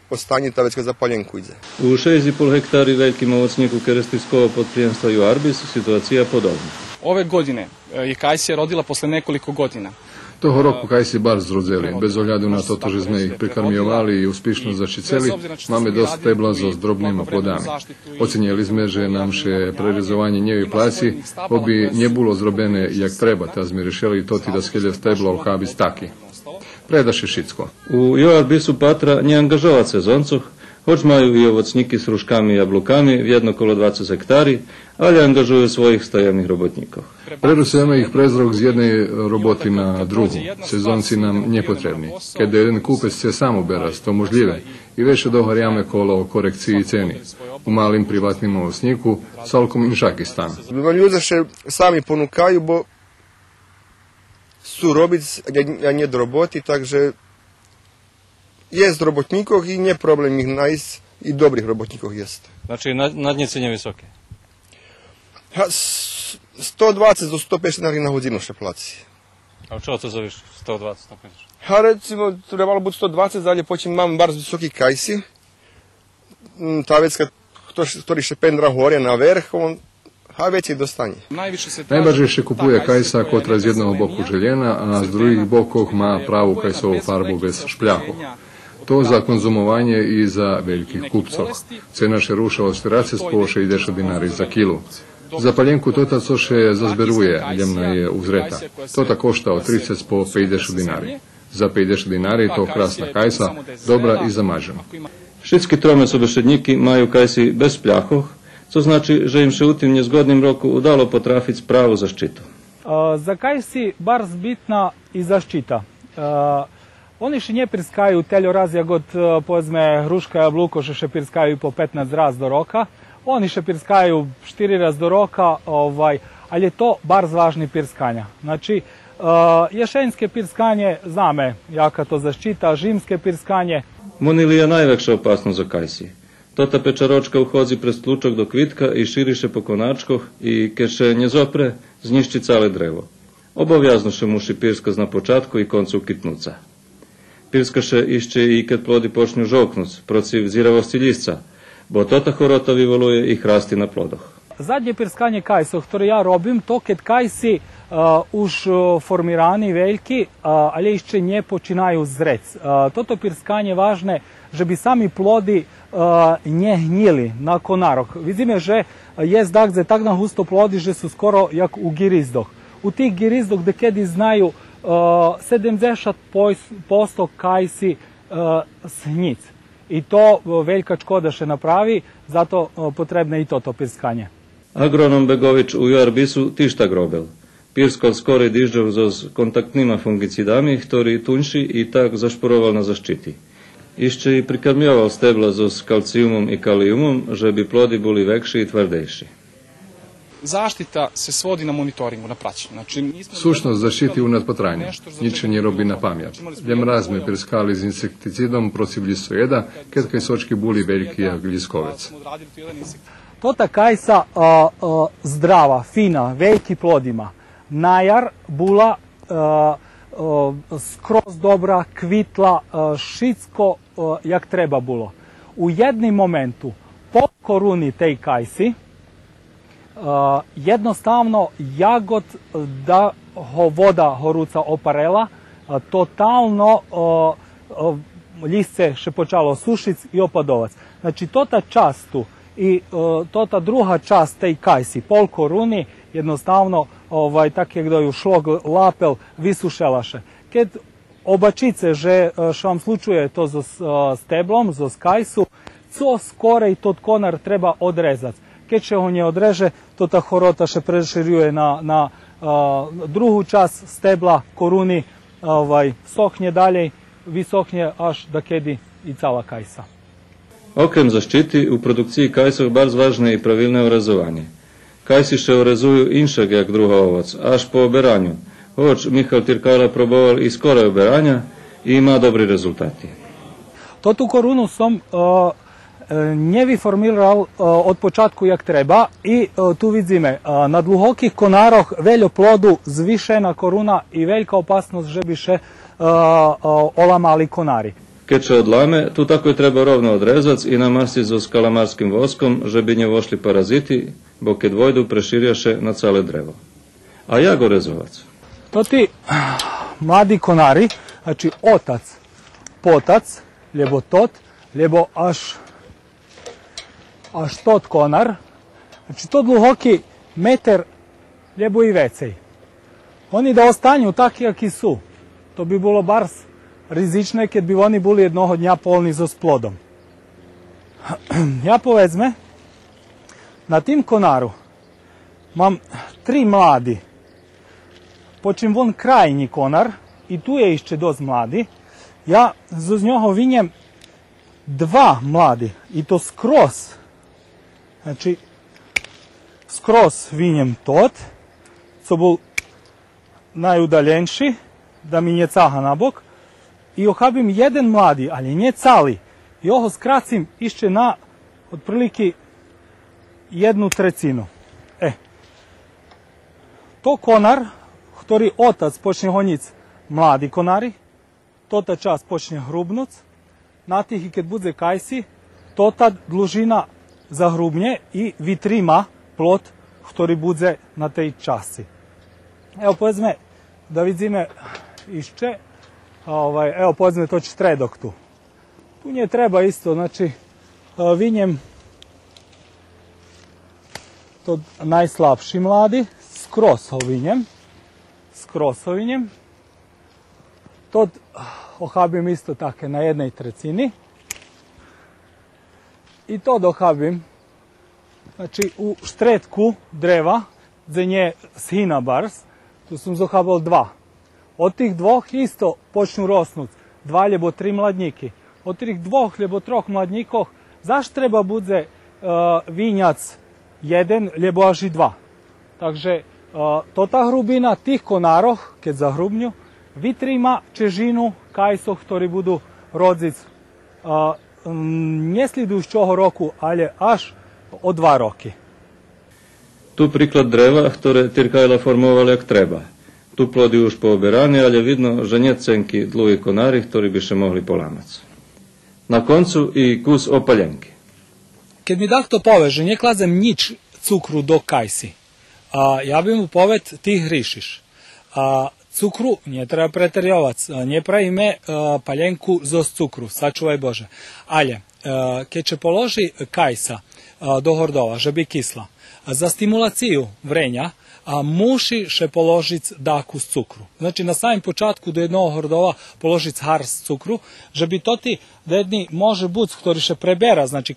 ostanje ta već za paljenku ide.
U 6,5 hektari velikim ovocniku Kerestivskog podprijemstva Juarbis situacija podobna.
Ove godine je Kajsija rodila posle nekoliko godina.
Toho roku Kajsi bar zrodzeli, bez ohľadu na to, že sme ich prekarmiovali i uspішно začiceli, máme dosť tebla so zdrobnými plodami. Ocenili sme, že nám še prerezovanie nevypláci, oby nebulo zrobené jak treba, ta sme rešili to da skelje stebla u habis taki. Predaše šitsko.
U Joarbisu patra ne angažovať sezoncoch, hoć majú i ovocníky s hruškami i jablukami v jedno kolo 20 hektari, ali angažujú svojich stajemných robotníkov.
Prerusujeme ich prezrok z jednej roboty na drugu. Sezonci nam nepotrebni. Kada jeden kupec se sam uberaz, to možljive, i veše dohorjame kolo korekciji ceni. U malim privatnim ovocniku, salkom inšaki stan.
Ljudi še sami ponukaju, bo su robic, a nje do roboti, takže jest robotnikov i nje problem ih najs i dobrih robotnikov jest.
Znači nadnice nje visoke?
120 do 150 dinari na hodinu še placi.
A čego to zoveš 120, 150?
Ha recimo, trebalo biti 120, dalje počem imam bar visoki Kajsi. Ta vecka, ktorý še pendra hore na vrh, on već je dostanje.
Najbardziej še kupuje Kajsa kotra z jednog boku željena, a z drugih bokov ma pravu Kajsovu farbu bez špljahov. To za konzumovanje i za velikih kupcov. Cena še ruša od 40 po 60 dinari za kilu. Za paljenku tota, co še zazberuje, ljemna je uzreta. Tota košta od 30 po 50 dinari. Za 50 dinari to krasna kajsa, dobra i zamažena.
Všetky trome sobešedniki majú kajsi bez pľachoch, co znači, že im še u tim nezgodnim roku udalo potrafić pravu zaštitu.
Za kajsi bar bitna i zaštita. Oni še nje pirskaju teljo raz jagod, pozme hruška jabluko še pirskaju po 15 raz do roka. Oni še pirskaju 4 raz do roka, ali je to bar važni pirskanja. Znači, ješenjske pirskanje, zname jaka to zaštita, žimske pirskanje.
Monilija najvekša opasnost za kajsi. Tota pečaročka uhodzi pred slučok do kvitka i širiše po konačkoh i keď še nje zopre, znišči cale drevo. Obavjazno še muši pirskaz na počatku i koncu kitnuca. Pirskaše išće i kad plodi počnu žoknuc, protiv ziravosti listca, bo tota horota vyvoluje i hrasti na plodoh.
Zadnje pirskanje kajsov, ktoré ja robim, to keď kajsi už formirani veljki, ali išće nje počinaju zrec. Toto pirskanje važne, že bi sami plodi nje hnjili na konarok. Vidíme, že je zdakze tak na husto plodi, že su skoro jak u girizdoh. U tih girizdoh dekedi znaju 70% kajsi snjic. I to veljka škoda še napravi, zato potrebne i toto pirskanje.
Agronom Begović u Joarbisu tišta grobel. Pirskal skore dižđev z kontaktnima fungicidami, ktorý tunši i tak zašporoval na zaštiti. Išće i prikarmjoval stebla s kalcijumom i kalijumom, že bi plodi bili vekši i tvrdejši.
Zaštita se svodi na monitoringu, na praćenju.
Sušnost zaštiti u nadpotranju. Niče nje robi na pamet. Ljem razme pirskali z insekticidom protiv ljesojeda, kad kajsočki buli veliki jak ljeskovec.
Tota kajsa zdrava, fina, veliki plodima. Najar bula skroz dobra, kvitla, šitsko jak treba bilo. U jednom momentu po koruni tej kajsi jednostavno jagod da ho voda horuca oparela, totalno listce še počalo sušic i opadovac. Znači tota čast tu i tota druga čast tej kajsi, pol koruni, jednostavno tak jak da ju šlog lapel vysušelaše. Keď obačice, že što vam slučuje to z steblom, z kajsu, co skorej tot konar treba odrezati. Keď še ho nje odreže, to ta horota še preširjuje na drugu čas stebla, koruni, sohnje dalje, visohnje až da kedi i cala kajsa.
Okrem zaštiti, u produkciji kajsov bardzo važne i pravilne orazovanje. Kajsi še orazuju inšak jak druga ovoc, až po oberanju. Hoć Michal Tirkala proboval i skore oberanja i ima dobri rezultati.
Totu korunu sam nje bi formiral od počatku jak treba i tu vidzime na dlugokih konaroh veljo plodu zvišena koruna i veljka opasnost že bi še olamali konari.
Keď še odlame, tu tako je treba rovno odrezac i namasti s kalamarskim voskom, že bi nje vošli paraziti, bo keď vojdu preširjaše na cale drevo. A jak orezovac?
To ti mladi konari, znači otac, potac, ljebo tot, ljebo až tot konar, znači to dluhoki meter, ljebo i vecej. Oni da ostanju taki jaki su, to bi bilo bar rizične, kad bi oni bili jednoho dnja polni s plodom. Ja povezme, na tim konaru mam 3 mladi, počim von krajnji konar, i tu je išće dost mladi, ja z njoho vinjem 2 mladi, i to skroz, znači skroz vinjem tot, co bol najudaljenši, da mi nje caha na bok, i ohabim jedan mladi, ali nje cali, i oho skracim išće na otprilike 1/3. To konar, ktorý otac počne honic mladi konari, tota čas počne hrubnuc, na tih i kad bude kajsi, tota dlužina zahrubnje i vitrima plot, ktorý bude na tej časci. Evo povedzme, da vidzime išće, evo povedzme to čtredok tu. Tu nje treba isto, znači vinjem to najslabši mladi, skroz ovinjem. To ohabim isto tako na 1/3. I to dohabim, znači u štretku dreva, za nje shina bars, tu sam zohabal 2. Od tih 2 isto počnu rosnut 2 ljebo 3 mladnjiki. Od tih 2 ljebo 3 mladnjikov, zašto treba bude vinjac 1 ljebo až i 2? Takže to ta hrubina tih konaroh, keď zahrubnju, vitrima čežinu kajsoh, ktorí budu rodzic ne sljedujućeg roku, ali až o 2 roky.
Tu príklad dreva, ktoré Tirkajla formovali jak treba. Tu plody už pooberani, ali je vidno, že nie cenky dlhí konári, ktorí by še mohli polámať. Na koncu i kus opaljenky.
Keď mi takto pove, že ne klazem nič cukru do kajsi, ja bi mu poved, ti hrišiš. Cukru ne treba preterjovac, ne pravime paljenku z cukru, sačuvaj Bože. Ali, keď će položi kajsa do hordova, že bi kisla, za stimulaciju vrenja, muši še položic daku s cukru. Znači, na samim počatku do jednog hordova položic har s cukru, že bi to ti dedni može buc, ktorý še prebera, znači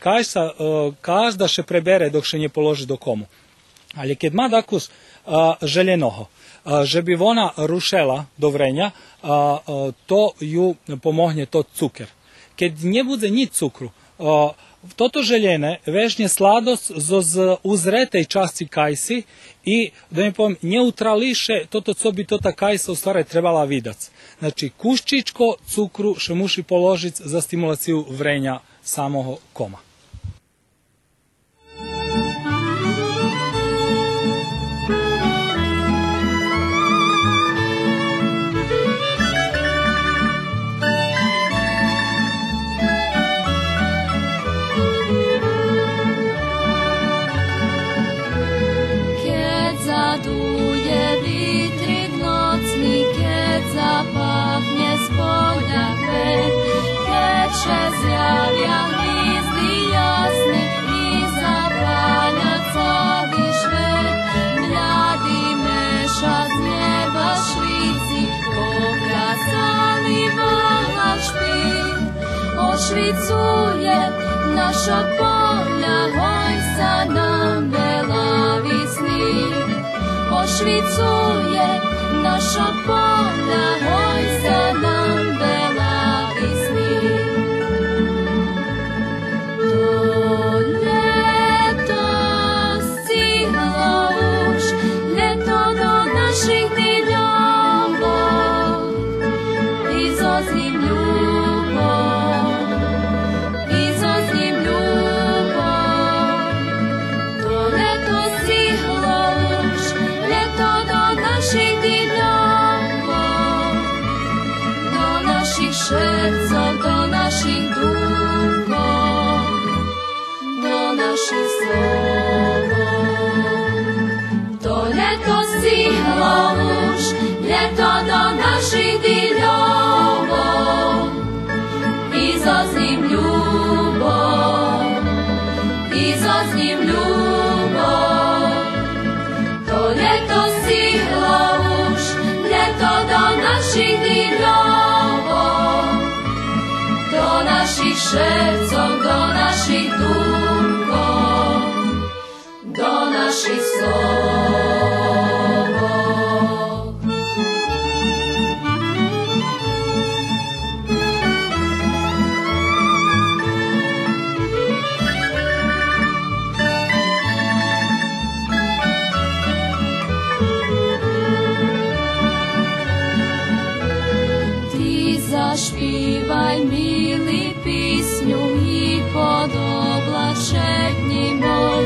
každa še prebere dok še nje položi do komu. Ali keď ma dakus željenoho, že bi ona rušela do vrenja, to ju pomohne to cuker. Keď ne bude nič cukru, toto željene vežnje sladost z uzretej časti kajsi i, da mi povem, neutrališe toto, co bi tota kajsa u stvari trebala vidac. Znači, kuščičko cukru še muši položic za stimulaciju vrenja samoho koma.
Zapachnie z pola kvet, keď się zjawia gwiazdy jasne i zapala cały świat. Mlady mesza z nieba szwicy, pokrasali vala szpil. Ošvicuje naša pola, hojsa nam belavi sníh. Ošvicuje naša pola, hojsa nam belavi sníh. To leto stihlo už, leto do našich dňov, i zo s ním ľubov, i zo s ním ľubov. To leto stihlo už, leto do našich šercov, do našich duchov, do našich slov. To leto stihlo už, leto do našich dyľovov, i zo s ním ľubov, i zo s ním ľubov. To leto stihlo už, leto do našich dyľovov, do našich šercov, do našich duchov, do našich slov. Ty zašpívaj, milý, písňu i pod oblačetním môj,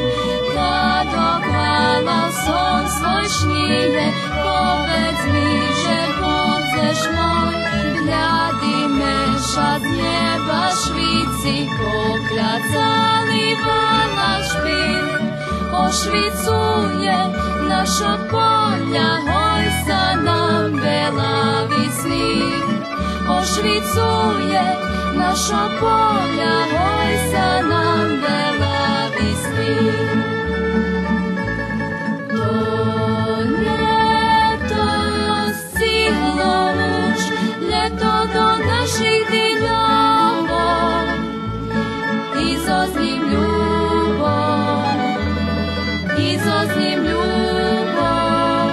kad oklala som svoj šníde, povedz mi, že budeš môj. Bľady meša z neba švíci, pokľacali vala špíl. Ošvicuje naša poľa, hojsa nám belavi sníh. Ošvicuje naša polja, hoj sa nam bela visni. To ljeto stiglo už, ljeto do naših dinova, izoznim ljubov, izoznim ljubov.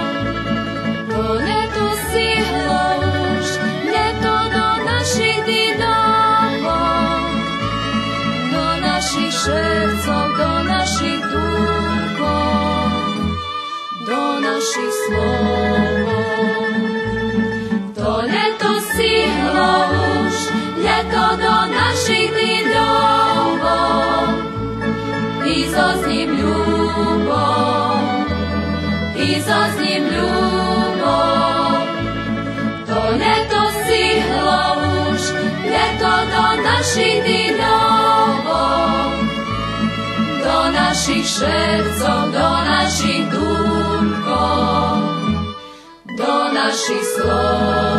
To ljeto stiglo už, ljeto do naših dinova, do naših šercov, do naših dukov, do naših slova. To ljeto stiglo už, ljeto do naših dinova, izoznim ljubov, izoznim ljubov. To ljeto stiglo už, ljeto do naših dinova, do naših šercov, do naših dukov, do naših slova.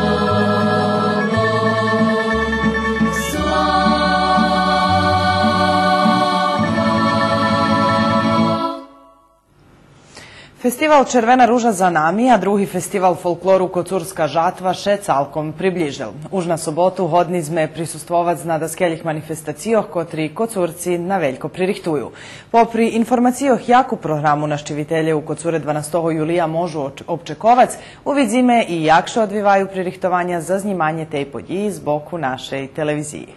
Festival Červena ruža za nami, a drugi festival folkloru Kocurska žatva še calkom približil. Už na sobotu hodni sme prisustvovac na daskeljih manifestacijoh, kotri Kocurci na veljko pririhtuju. Popri informacijoh jaku programu naščivitelje u Kocure 12. julija možu občekovac, uvid zime i jakše odvivaju pririhtovanja za znimanje tej podji z boku našej televiziji.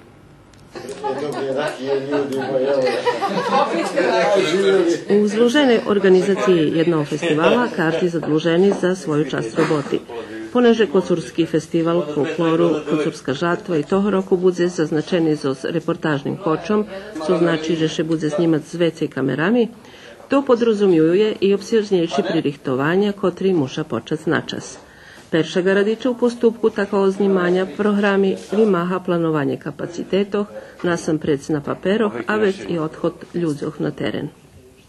U zloženoj organizaciji jednog festivala karti zadluženi za svoju čast roboti. Poneže Kocurski festival folkloru Kocurska žatva i toho roku budze zaznačeni z reportažnim kočom, co znači že še budze snimat z vecej kamerami, to podrazumijuje i obsežnejši pririhtovanja kotri muša počas načas. Peršega radiče u postupku takvog znimanja programi vymáha planovanje kapacitetoh, nasampred na paperoh, a već i odhod ljudzoh na teren.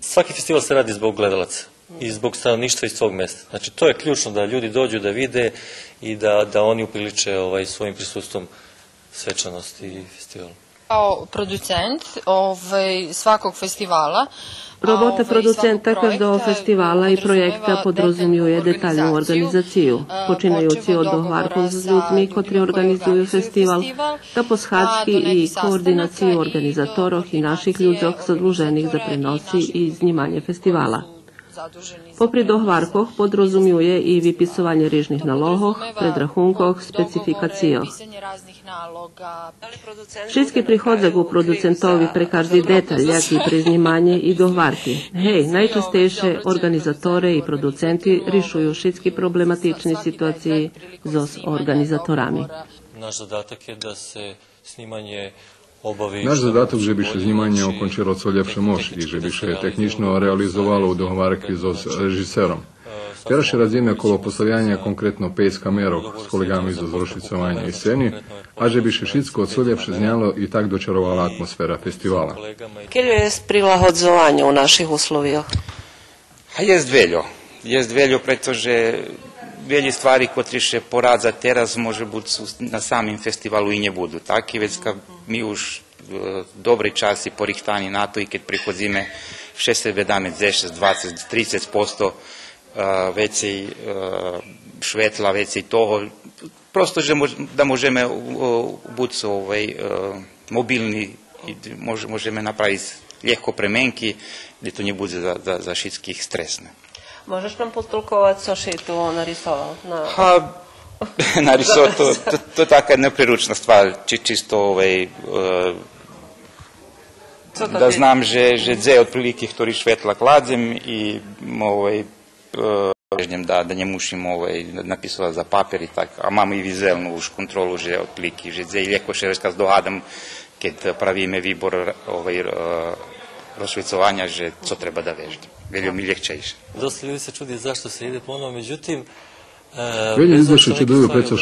Svaki festival se radi zbog gledalaca i zbog stanovništva iz svog mjesta. Znači, to je ključno da ljudi dođu da vide i da oni upriliče svojim prisustvom svečanosti festivala.
Kao producent svakog festivala,
Robota producenta každého festivala i projekta podrazumijuje detaljnu organizaciju, počinajući od dohvarkov s ljudmi kotri organizuju festival, da poshadski i koordinaciju organizatoroh i naših ljudzoh zadluženih za prenosi i znimanje festivala. Popri dohvarkoh podrazumijuje i vypisovanje rižnih nalohoh, predrahunkoh, specifikacijoh. Všetky prichodzak u producentovi pre každý detalj, jak i pre znimanje i dohvarki. Hej, najčastejše organizatore i producenti rišuju všetky problematične situaciji s organizatorami.
Naš zadatak je da se snimanje
Naš zadatok, že bi še znimanje okončilo co ljepše mož i že bi še tehnično realizovalo u dohvarki z režiserom. Teraše razine okolo postavljanja konkretno 5 kamerov s kolegami za zrušicovanje i sceni, a že bi še šitsko co ljepše znjalo i tak dočarovala atmosfera festivala.
Kje je prilagodzovanje u naših uslovijah?
Jest veljo, pretože velji stvari kotri še porad za teraz može biti na samim festivalu i nje budu. Taki već kad mi už dobri časi porihtani na to i kad prihodzime 6, 17, 10, 20, 30% vecej švetla, vecej toho. Prosto da možeme biti mobilni i možeme napraviti lehko premenki, gdje to nje bude za šitskih stresne.
Možeš nam potolkovati, co še to narisovao?
Narisovao, to je taka nepriručna stvar, čisto da znam, že dze otprilike ktori švetla kladzem i da nje mušim napisala za papir i tak, a mam i vizelnu už kontrolu, že otprilike, že dze i lijeko še skaz dohadam, kad pravime vibor rozšvicovanja, že co treba da vežem. Veljo mi ljehčejše.
Dosta ljudi se čudi zašto se ide ponovo, međutim...
Veljo izdaše čuduju preco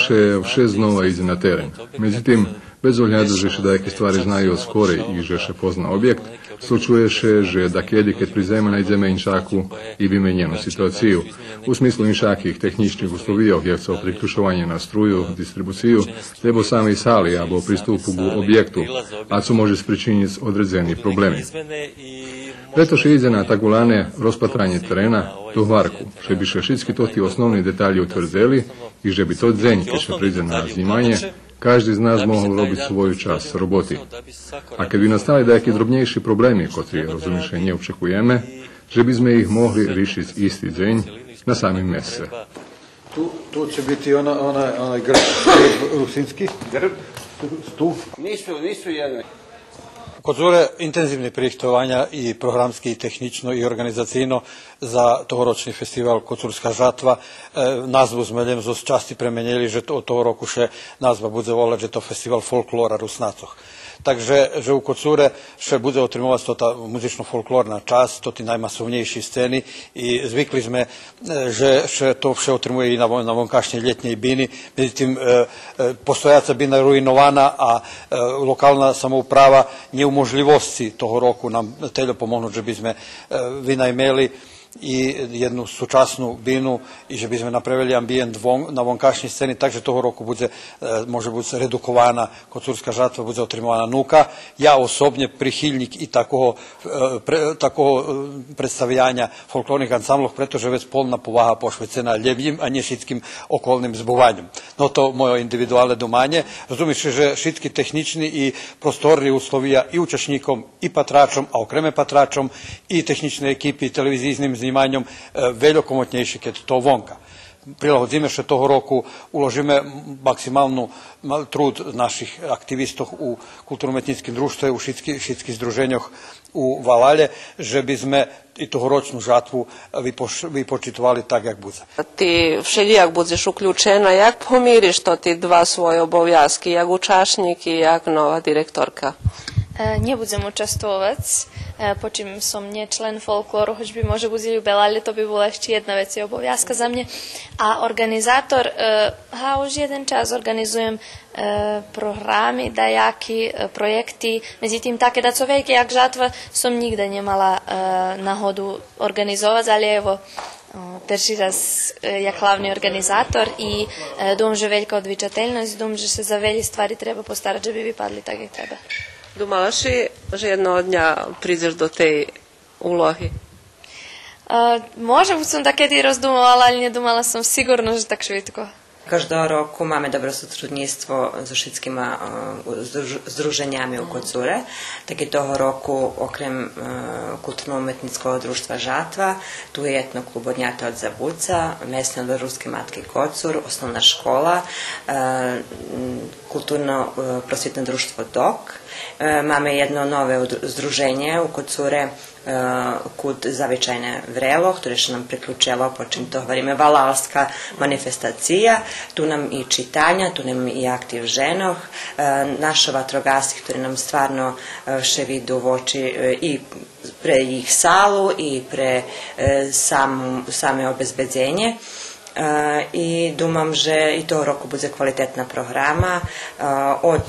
še znova izi na teren. Međutim, bez ohljada že še dajke stvari znaju od skore i že še pozna objekt, Случуеше, že dakedy, keď prízeme najdeme inšáku i vymenenú situáciu. U smislu inšakých techničných uslovijoch, jak co priključovanje na struju, distribuciju, lebo samej sali alebo pristupu k objektu, a co može spričiniti odredzeni problemi. Preto še ide na tagulane rozpatranje terena do hvarku, že bi še všetky to ti osnovni detalji utvrdili i že bi to dzeň, keď še príde na znimanje, každý z nás mohol robiť svoju časť roboti. A keď by nastali nejaké drobnejší problemi, ktoré rozumieš neočekujeme, že by sme ich mohli riešiť istý deň na samém mjesece.
Tu će biti onaj grb rusinski? Grb? Tu? Nisu jedni. Kod Zure intenzivne prihtovanja i programski, i tehnično, i organizacijno za tohoročni festival Kocurska žatva. Nazvu sme ljem zo časti premenili, že od toho roku še nazva bude volať, že to festival folklora Rusnacoh. Takže, že u Kocure še bude otrimovať to tá muzično-folklorná časť, to tí najmasovnejší scény i zvykli sme, že to vše otrimuje i na vonkašnjej ljetnjej bini. Međutim, postojaca bina ruinovana, a lokalna samouprava neumožljivosti toho roku nam teljo pomognuti, že bi sme vynajmeli i jednu sučasnu binu i že bi sme napravili ambijent na vonkašnjoj sceni, takže toho roku može biti redukovana Kocurska žatva, bude otrimovana nuka. Ja osobnje prihilnik i tako predstavljanja folklornih ansamblov, pretože već polna povaha pošvecena ljevljim, a nje šitskim okolnim zbovanjem. No to moje individualne domanje. Razumiš, že šitski tehnični i prostorni uslovija i učešnikom i patračom, a okreme patračom i tehnične ekipi i televizijnim znimanjom veljokomotnejši keď to vonka. Prilagodzime še toho roku uložime maksimalnu trud naših aktivistov u kulturno-umetnickim društvima, u šitskih združenjoh u Valalje, že bi sme i tohoročnu žatvu vypočitovali tak, jak bude.
Ti všeli, jak budeš uključena, jak pomiriš to ti dva svoje obovязки, jak učašnik i jak nova direktorka?
Nie budem učestvovať, počím som nie člen folklóru, hoď by môže budili veľa, ale to by bola ešte jedna vec, je obovязка za mne. A organizátor, už jeden čas organizujem programy, dajaky, projekty, medzi tým také dacovejky, jak žatva, som nikde nemala náhodu organizovať, ale evo, перший раз як главний організатор і думаю, že veľká odvičateľnosť, думаю, že sa za veľa stvari treba postarať, že by vypadli tak, jak treba.
Думала си, že jednog dňa prídeš do tej úlohy?
Може би съм такedy роздумувала, але не думала съм сигурно, že tak švitko.
Každého roku máme dobré sútrudníctvo so všetkými združeniami u Kocure. Tak i toho roku, okrem kulturno-umetnického društva Žatva, tu je etno klub Odnjata od Zabuca, mesne ruske matke Kocur, osnovna škola, kulturno-prosvjetno društvo DOK. Máme jedno nové združenje u Kocure, Kud zavičajne vrelo, ktoré še nam priključilo, po čim to hovoríme, valalska manifestacija. Tu nam i čitanja, tu nam i aktiv ženoh, naša vatrogasi, ktorí nam stvarno še vidu v oči i pre ih salu i pre same obezbedzenje. I dumam, že i toho roku bude kvalitetna programa od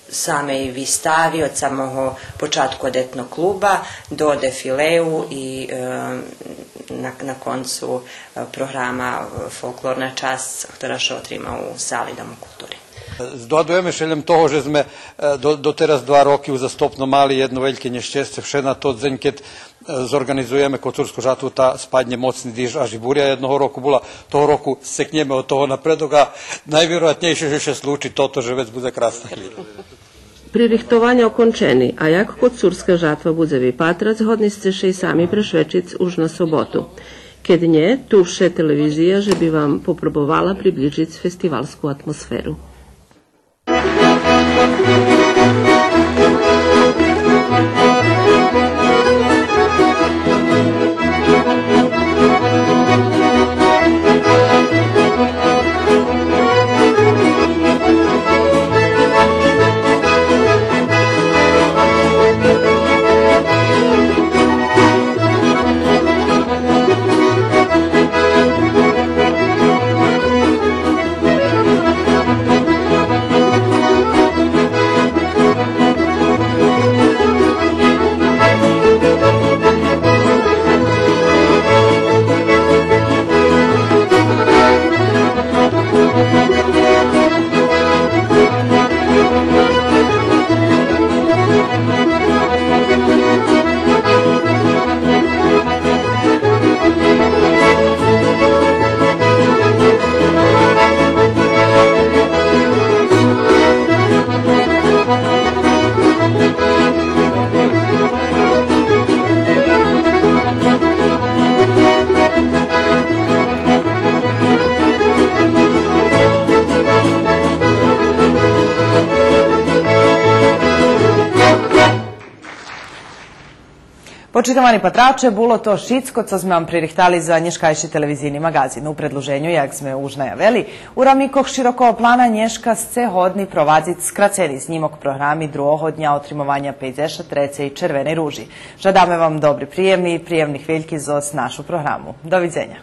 same výstavy, od samého počátku od etnog kluba do defileu i na koncu programa folklorna časť, ktorá še otrima u sali Domu kultúry.
Zdodujeme šeljem toho, že sme doteraz 2 roky uzastopno mali jedno veľké nešťastie vše na to dzeň, keď zorganizujeme Kocursku žatvu, tá spadne mocný dýž až i burja jednoho roku bola. Toho roku sekneme od toho napredok a najvjerojatnejšie, že še slúči toto, že vec bude krásna chvíľa.
Pririchtovanja okončeni, a jak Kocurska žatva bude vypatrať, zhodni ste še i sami prešvečic už na sobotu. Keď nie, tu še televizija, že bi vam poprobovala približiť festivalsku atmosferu.
Počitavani patrače, bilo to šitsko, co sme vam pririhtali za nješkajši televizijni magazin. U predluženju, jak sme už najaveli, u ramikoh širokого plana nješka sce hodni provadzic skraceni snimok programi druhog dnja otrimovanja pejzeša Trece i Červene ruži. Žadame vam dobri prijemni i prijemnih veljki za našu programu. Doviđenja.